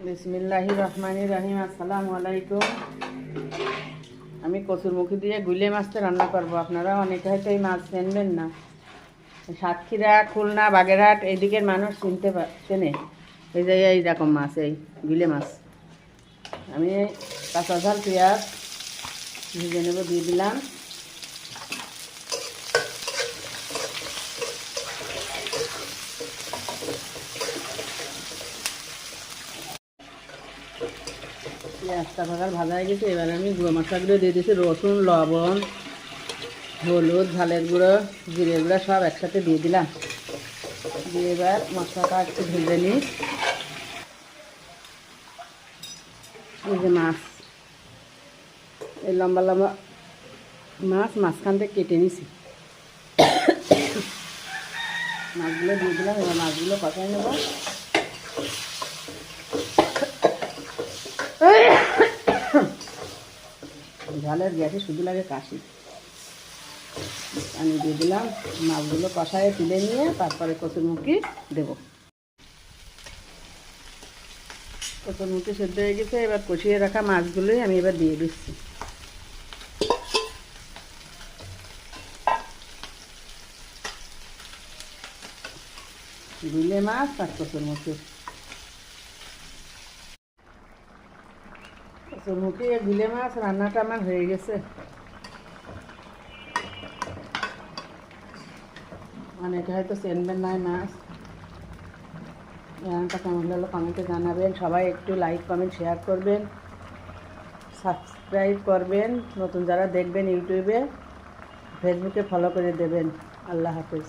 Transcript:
বিসমিল্লাহির রহমানির রহিম। আসসালামু আলাইকুম। আমি কচুরমুখী দিয়ে গুলে মাছটা রান্না করব। আপনারা অনেকে হয়তো এই মাছ চেনবেন না। সাতক্ষীরা, খুলনা, বাগেরহাট এই দিকের মানুষ চেনে। এই যে এইরকম মাছ, এই গুলে মাছ। আমি কাঁচা ঝাল পেঁয়াজ ভেজে নেব, দিয়ে দিলাম। পেঁয়াজটা ভাজা হয়ে গেছে। এবার আমি গুঁড়ো মশলাগুলো দিয়ে দিয়েছি, রসুন, লবণ, হলুদ, ঝালের গুঁড়ো, জিরের গুঁড়ো সব একসাথে দিয়ে দিলাম। দিয়ে এবার মশলাটা একটু ভেজে নিই। এই যে মাছ, এই লম্বা লম্বা মাছ মাঝখান থেকে কেটে নিছি। মাছগুলো দিয়ে দিলাম। এবার মাছগুলো কষাই নেব। ঝালের গ্যাসে শুধু লাগে কাশি। আমি দিয়ে দিলাম। মাছগুলো কষায় তুলে নিয়ে তারপরে কচুরমুখী দেব। কচুরমুখী সেদ্ধ হয়ে গেছে। এবার কষিয়ে রাখা মাছগুলোই আমি এবার দিয়ে দিচ্ছি। গুলে মাছ আর কচুরমুখী। কচুরমুখী আর গুলে মাছ রান্নাটা আমার হয়ে গেছে। অনেকে হয়তো চেনবেন না মাছ। রান্নাটা কেমন হলো কমেন্টে জানাবেন। সবাই একটু লাইক, কমেন্ট, শেয়ার করবেন, সাবস্ক্রাইব করবেন। নতুন যারা দেখবেন ইউটিউবে, ফেসবুকে ফলো করে দেবেন। আল্লাহ হাফেজ।